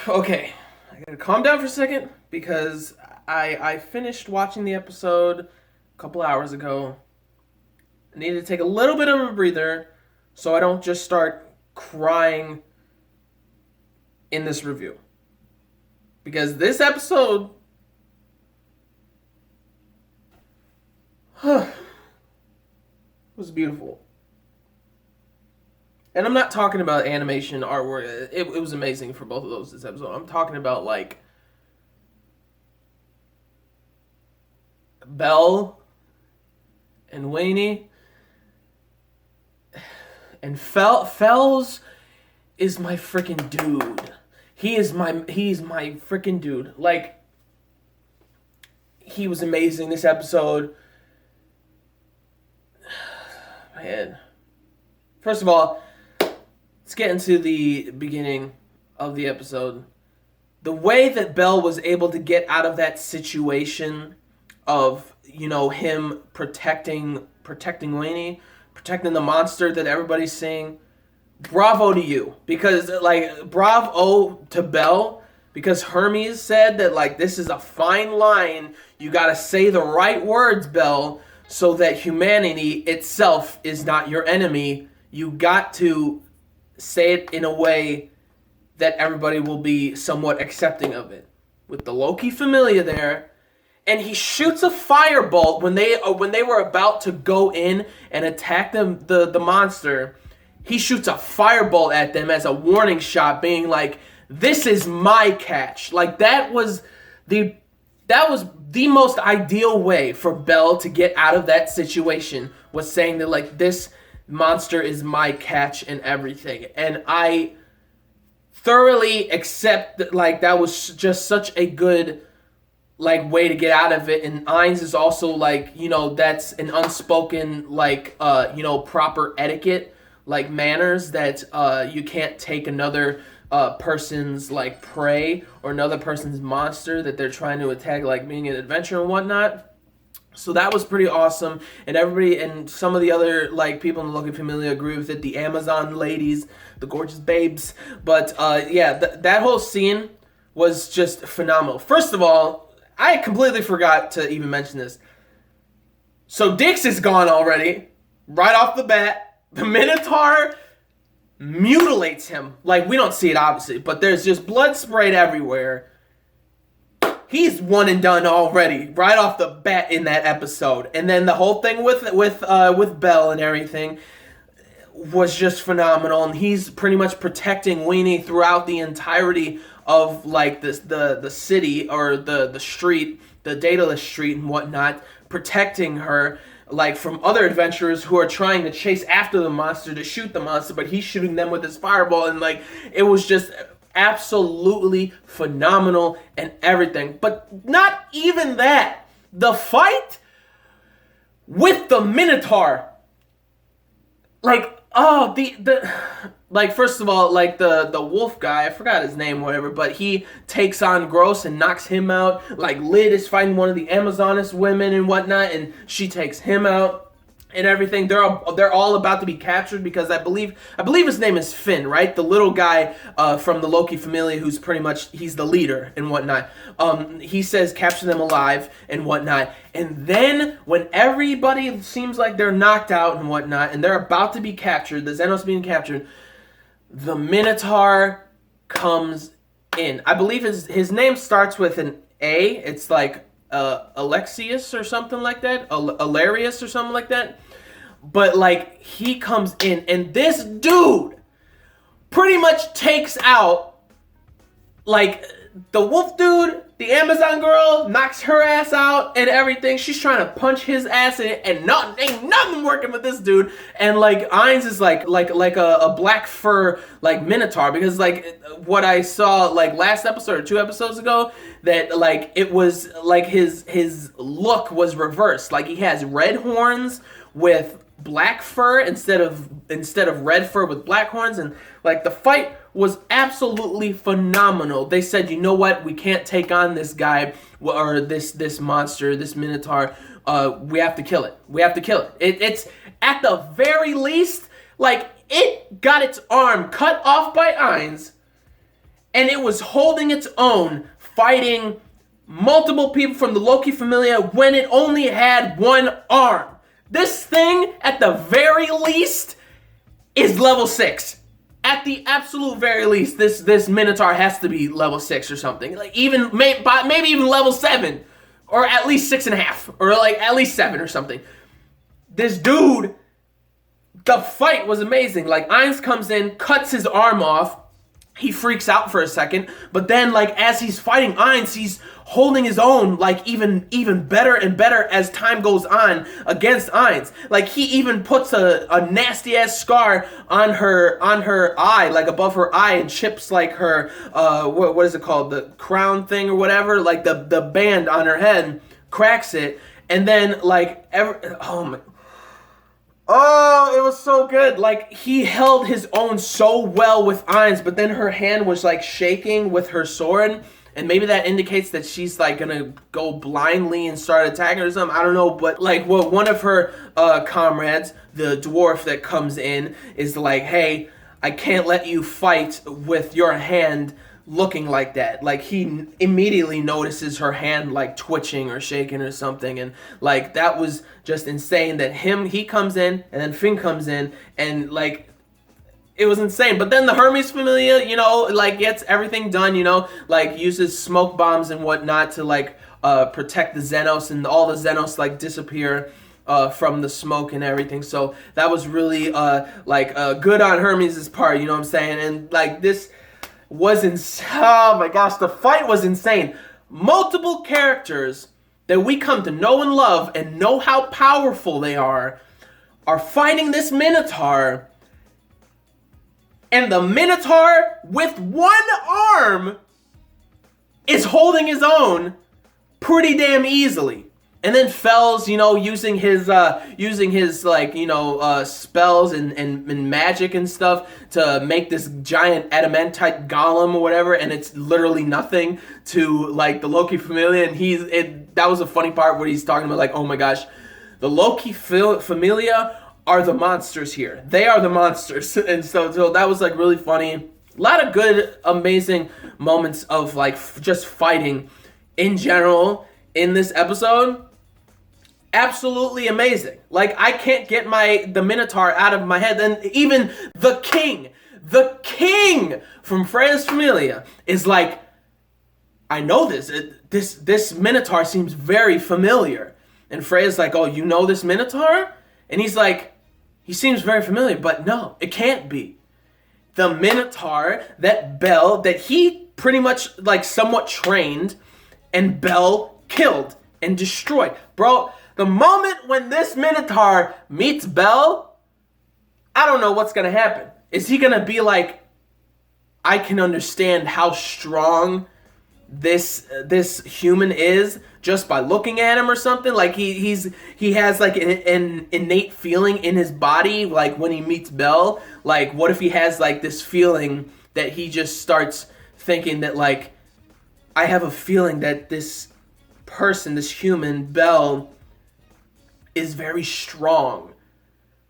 Okay, I gotta calm down for a second because I finished watching the episode a couple hours ago. I need to take a little bit of a breather so I don't just start crying in this review. Because this episode was beautiful. And I'm not talking about animation, artwork. It was amazing for both of those this episode. I'm talking about, like, Belle and Wayne. And Fels is my freaking dude. He's my freaking dude. Like, he was amazing this episode. Man. First of all, let's get into the beginning of the episode. The way that Belle was able to get out of that situation of, him protecting Wayne, protecting the monster that everybody's seeing, bravo to you. Because, bravo to Belle, because Hermes said that, this is a fine line. You gotta say the right words, Belle, so that humanity itself is not your enemy. You got to say it in a way that everybody will be somewhat accepting of it. With the Loki Familia there, and he shoots a firebolt when they were about to go in and attack the monster. He shoots a firebolt at them as a warning shot, being like, "This is my catch." Like, that was the most ideal way for Belle to get out of that situation, was saying that, this monster is my catch and everything. And I thoroughly accept that, that was just such a good, way to get out of it. And Ainz is also, that's an unspoken, proper etiquette, manners, that you can't take another person's, prey or another person's monster that they're trying to attack, being an adventure and whatnot. So that was pretty awesome, and everybody and some of the other people in the Loki Familia agree with it. The Amazon ladies, the gorgeous babes, but that whole scene was just phenomenal. First of all, I completely forgot to even mention this. So Dix is gone already, right off the bat. The Minotaur mutilates him. We don't see it obviously, but there's just blood sprayed everywhere. He's one and done already, right off the bat in that episode. And then the whole thing with Belle and everything was just phenomenal. And he's pretty much protecting Weenie throughout the entirety of the city or the street, the Daedalus street and whatnot, protecting her from other adventurers who are trying to chase after the monster to shoot the monster, but he's shooting them with his fireball. And it was just absolutely phenomenal and everything. But not even that. The fight with the Minotaur. First of all, the wolf guy, I forgot his name, whatever, but he takes on Gross and knocks him out. Lid is fighting one of the Amazoness women and whatnot, and she takes him out. And everything, they're all about to be captured because I believe his name is Finn, right? The little guy from the Loki Familia, who's pretty much, he's the leader and whatnot. He says capture them alive and whatnot. And then when everybody seems like they're knocked out and whatnot, and they're about to be captured, the Xenos being captured, the Minotaur comes in. I believe his name starts with an A. It's Alexius or something like that, Alarius or something like that. But he comes in, and this dude pretty much takes out the wolf dude, the Amazon girl, knocks her ass out and everything. She's trying to punch his ass in it, and ain't nothing working with this dude. And Ainz is like a black fur Minotaur, because what I saw last episode or 2 episodes ago, that it was his look was reversed. He has red horns with black fur instead of red fur with black horns. And the fight was absolutely phenomenal. They said, you know what, we can't take on this guy or this monster, this Minotaur. We have to kill it. It's at the very least, it got its arm cut off by Ainz, and it was holding its own, fighting multiple people from the Loki Familia when it only had one arm. This thing, at the very least, is level 6. At the absolute very least, this Minotaur has to be level 6 or something. Like maybe even level 7. Or at least 6.5. Or like at least 7 or something. This dude, the fight was amazing. Like, Ainz comes in, cuts his arm off. He freaks out for a second, but then, like, as he's fighting Ainz, he's holding his own, like, even better and better as time goes on against Ainz. Like, he even puts a nasty ass scar on her eye, like above her eye, and chips like her what is it called, the crown thing or whatever, like the band on her head, cracks it, and then like Oh, it was so good. Like, he held his own so well with Ainz, but then her hand was, like, shaking with her sword. And maybe that indicates that she's, like, gonna go blindly and start attacking or something. I don't know. But, like, one of her comrades, the dwarf that comes in, is like, hey, I can't let you fight with your hand looking like that. Like, he immediately notices her hand like twitching or shaking or something, and like that was just insane that he comes in and then Finn comes in, and like it was insane. But then the Hermes Familia, you know, like gets everything done, you know, like uses smoke bombs and whatnot to like protect the Xenos, and all the Xenos like disappear from the smoke and everything. So that was really good on Hermes' part, you know what I'm saying? And like this was insane. Oh my gosh, the fight was insane. Multiple characters that we come to know and love and know how powerful they are fighting this Minotaur. And the Minotaur with one arm is holding his own pretty damn easily. And then Fels, you know, using his like, you know, spells and magic and stuff to make this giant adamantite golem or whatever, and it's literally nothing to like the Loki Familia. And that was a funny part where he's talking about like, oh my gosh, the Loki Familia are the monsters here. They are the monsters. And so that was like really funny. A lot of good, amazing moments of like just fighting in general in this episode. Absolutely amazing. Like, I can't get the Minotaur out of my head. And even the king from Freya's Familia is like, I know this. This Minotaur seems very familiar. And Freya's like, oh, you know this Minotaur? And he's like, he seems very familiar, but no, it can't be. The Minotaur that he pretty much like somewhat trained and Bel killed and destroyed. Bro, the moment when this Minotaur meets Bel, I don't know what's going to happen. Is he going to be like, I can understand how strong this human is just by looking at him or something? Like he has like an innate feeling in his body, like when he meets Bel. Like, what if he has like this feeling that he just starts thinking that like, I have a feeling that this person, this human, Bel, is very strong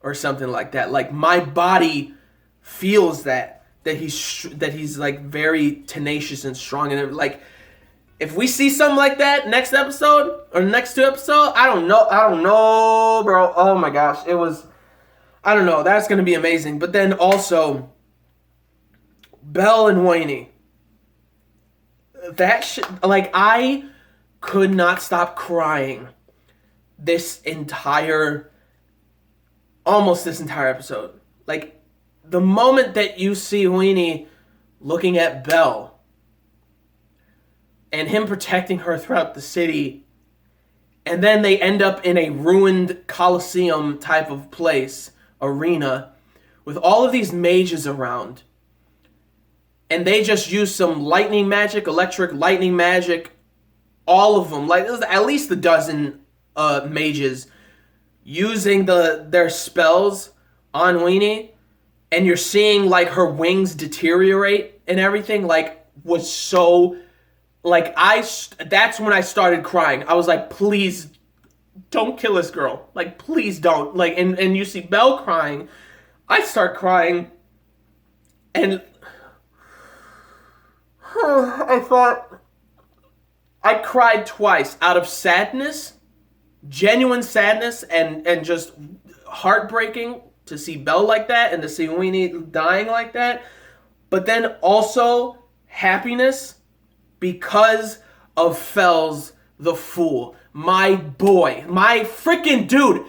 or something like that. Like, my body feels that he's like very tenacious and strong. And like, if we see something like that next episode or next 2 episodes, I don't know, bro. Oh my gosh, I don't know. That's gonna be amazing. But then also, Bel and Wayne. That shit, like, I could not stop crying almost this entire episode. Like, the moment that you see Weenie looking at Bel and him protecting her throughout the city, and then they end up in a ruined Colosseum type of place, arena, with all of these mages around, and they just use some lightning magic, electric lightning magic, all of them, like there's at least a dozen mages using their spells on Weenie, and you're seeing like her wings deteriorate and everything, like, was so, like, that's when I started crying. I was like, please don't kill this girl, like, please don't. Like, and you see Bel crying, I start crying, and I cried twice out of sadness, genuine sadness, and just heartbreaking to see Belle like that and to see Weenie dying like that. But then also happiness because of Fels the Fool. My boy. My freaking dude.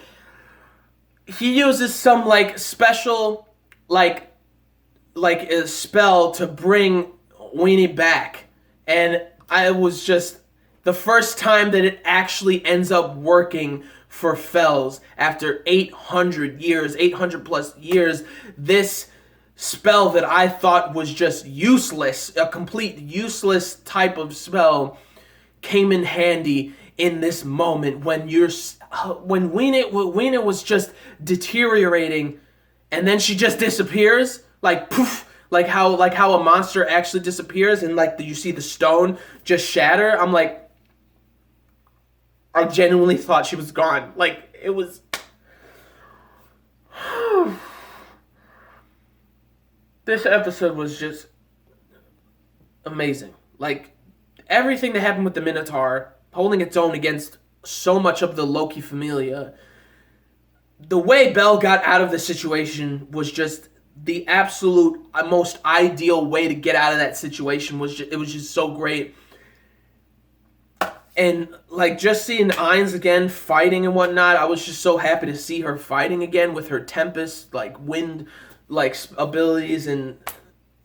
He uses some like special like a spell to bring Weenie back. And I was just the first time that it actually ends up working for Fels after 800 years, 800 plus years. This spell that I thought was just useless, a complete useless type of spell, came in handy in this moment when Weena was just deteriorating, and then she just disappears, like poof, like how a monster actually disappears, and like you see the stone just shatter. I'm like, I genuinely thought she was gone. Like, it was. This episode was just amazing. Like, everything that happened with the Minotaur, holding its own against so much of the Loki familia. The way Belle got out of the situation was just the absolute most ideal way to get out of that situation. It was just so great. And like just seeing Ainz again fighting and whatnot, I was just so happy to see her fighting again with her Tempest, like wind, like abilities and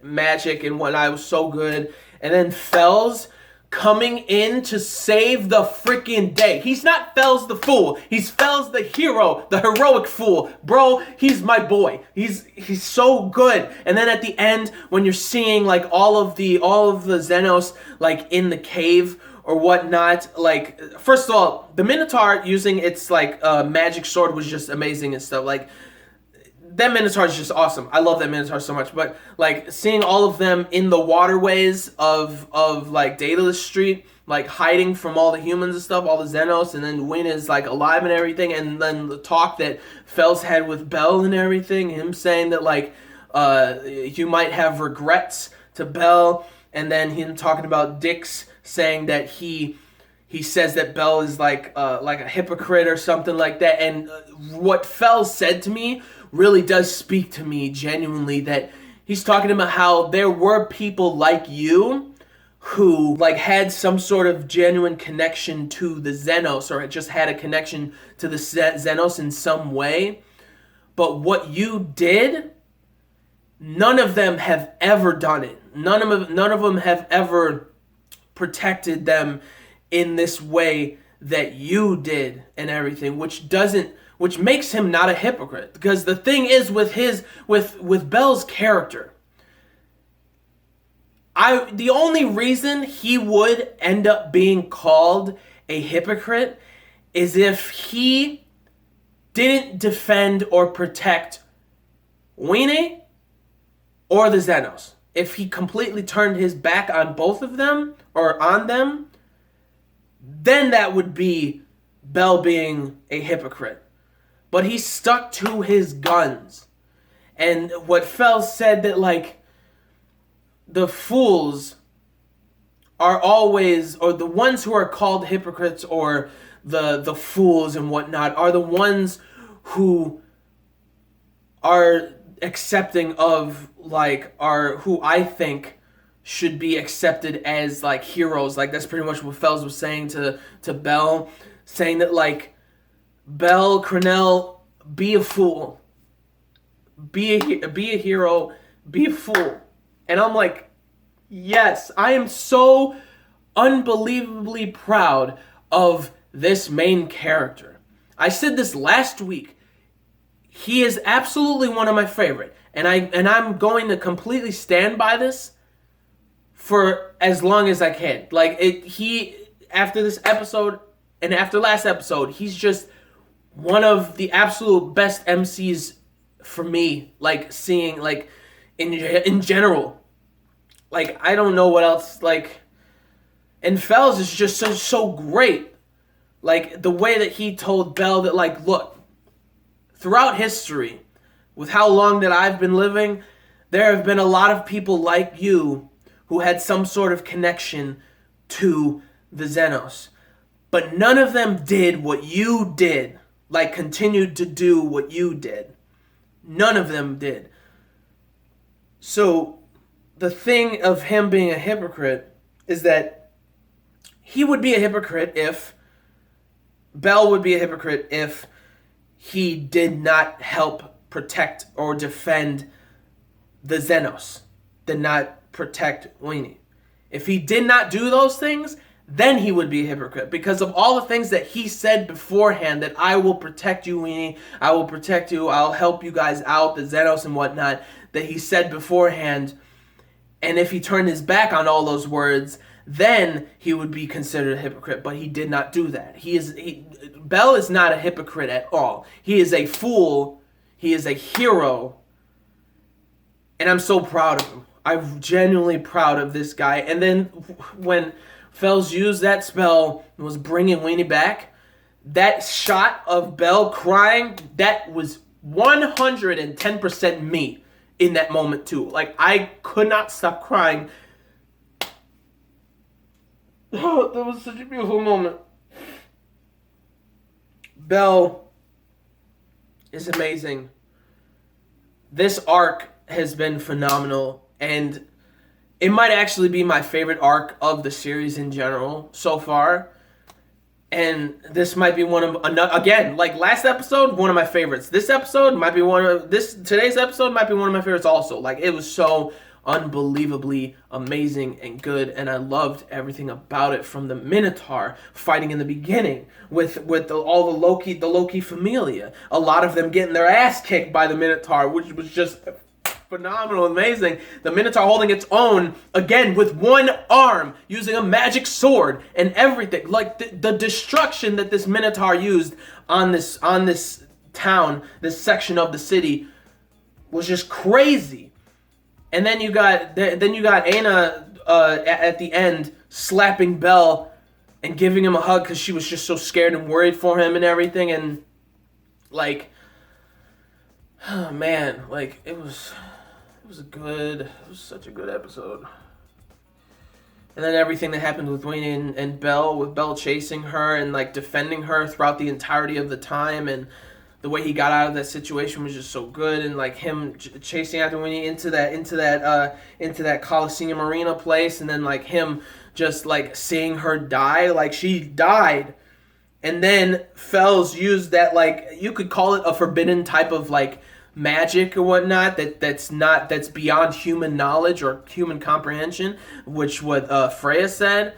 magic and whatnot. It was so good. And then Fels coming in to save the freaking day. He's not Fels the Fool. He's Fels the hero, the heroic fool. Bro, he's my boy. He's so good. And then at the end, when you're seeing like all of the Xenos like in the cave or whatnot, like first of all, the Minotaur using its like magic sword was just amazing and stuff. Like that Minotaur is just awesome. I love that Minotaur so much. But like seeing all of them in the waterways of like Daedalus Street, like hiding from all the humans and stuff, all the Xenos, and then Win is like alive and everything, and then the talk that Fels had with Belle and everything, him saying that like you might have regrets to Belle, and then him talking about Dix saying that he says that Belle is like a hypocrite or something like that. And what Fels said to me really does speak to me genuinely, that he's talking about how there were people like you who like had some sort of genuine connection to the Xenos, or just had a connection to the Xenos in some way. But what you did, none of them have ever done it. None of them have ever protected them in this way that you did and everything, which makes him not a hypocrite. Because the thing is with Belle's character, the only reason he would end up being called a hypocrite is if he didn't defend or protect Weenie or the Xenos. If he completely turned his back on both of them, or on them, then that would be Belle being a hypocrite. But he stuck to his guns. And what Fels said, that like the fools are always, or the ones who are called hypocrites or the fools and whatnot, are the ones who are accepting of like who I think should be accepted as like heroes. Like that's pretty much what Fels was saying to Belle, saying that like, Belle, Cranel, be a fool, be a hero, be a fool. And I'm like, yes, I am so unbelievably proud of this main character. I said this last week. He is absolutely one of my favorite, and I'm going to completely stand by this for as long as I can. Like after this episode and after last episode, he's just one of the absolute best MCs for me. Like seeing like in general, like I don't know what else like. And Fels is just so great. Like the way that he told Belle that like, look, throughout history, with how long that I've been living, there have been a lot of people like you who had some sort of connection to the Xenos. But none of them did what you did. Like, continued to do what you did. None of them did. So, the thing of him being a hypocrite is that he would be a hypocrite if... Bell would be a hypocrite if he did not help protect or defend the Xenos. Did not protect Weenie. If he did not do those things, then he would be a hypocrite. Because of all the things that he said beforehand, that I will protect you, Weenie, I will protect you, I'll help you guys out, the Xenos and whatnot, that he said beforehand. And if he turned his back on all those words, then he would be considered a hypocrite. But he did not do that. Bell is not a hypocrite at all. He is a fool. He is a hero. And I'm so proud of him. I'm genuinely proud of this guy. And then when Fels used that spell and was bringing Weenie back, that shot of Bell crying, that was 110% me in that moment too. Like, I could not stop crying. Oh, that was such a beautiful moment. Bell is amazing. This arc has been phenomenal, and it might actually be my favorite arc of the series in general so far. And this might be one of, again, like last episode, one of my favorites. Today's episode might be one of my favorites also. Like, it was so unbelievably amazing and good, and I loved everything about it, from the Minotaur fighting in the beginning with all the Loki familia. A lot of them getting their ass kicked by the Minotaur, which was just phenomenal, amazing. The Minotaur holding its own, again, with one arm, using a magic sword and everything. Like, the destruction that this Minotaur used on this town, this section of the city, was just crazy. And then you got Aina at the end slapping Bell and giving him a hug because she was just so scared and worried for him and everything. And, like, oh man, like, it was such a good episode. And then everything that happened with Wayne and Bell, with Bell chasing her and, like, defending her throughout the entirety of the time, and the way he got out of that situation was just so good. And, like, him chasing after Winnie into that Coliseum Arena place, and then, like, him just, like, seeing her die, like, she died. And then Fels used that, like, you could call it a forbidden type of, like, magic or whatnot that's beyond human knowledge or human comprehension, which what Freya said.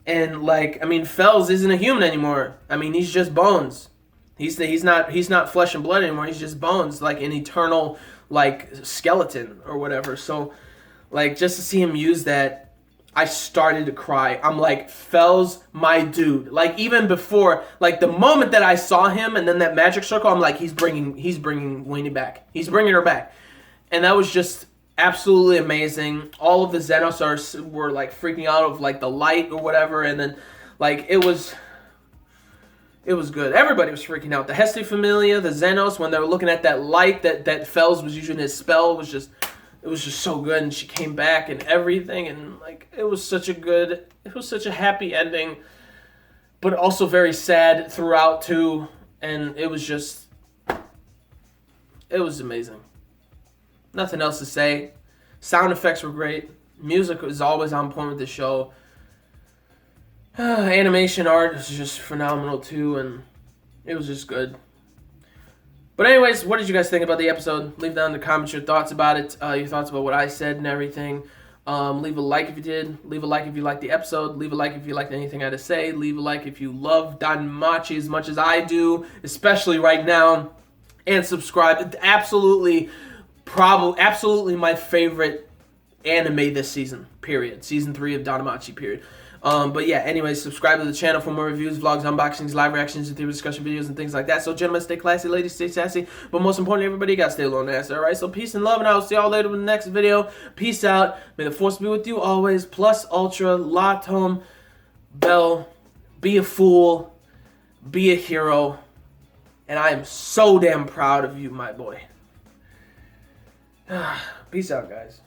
And, like, I mean, Fels isn't a human anymore. I mean, he's just bones. He's not flesh and blood anymore. He's just bones, like an eternal, like, skeleton or whatever. So, like, just to see him use that, I started to cry. I'm like, Fels, my dude. Like, even before, like, the moment that I saw him and then that magic circle, I'm like, he's bringing Weenie back. He's bringing her back. And that was just absolutely amazing. All of the Xenos were, like, freaking out of, like, the light or whatever. And then, like, it was good. Everybody was freaking out. The Hesti Familia, the Xenos, when they were looking at that light that Fels was using his spell, was just so good. And she came back and everything, and, like, it was such a happy ending, but also very sad throughout too. And it was amazing. Nothing else to say. Sound effects were great. Music was always on point with the show. Animation art was just phenomenal too, and it was just good. But anyways, what did you guys think about the episode? Leave down in the comments your thoughts about it, your thoughts about what I said and everything. Leave a like if you did. Leave a like if you liked the episode. Leave a like if you liked anything I had to say. Leave a like if you love Danmachi as much as I do, especially right now. And subscribe. It's absolutely my favorite anime this season, period. Season 3 of Danmachi, period. But yeah, anyways, subscribe to the channel for more reviews, vlogs, unboxings, live reactions, and theory discussion videos and things like that. So gentlemen, stay classy, ladies, stay sassy, but most importantly, everybody, you gotta stay low on the ass, alright? So peace and love, and I'll see y'all later in the next video. Peace out. May the force be with you always. Plus ultra, latum, Bell, be a fool, be a hero, and I am so damn proud of you, my boy. Peace out, guys.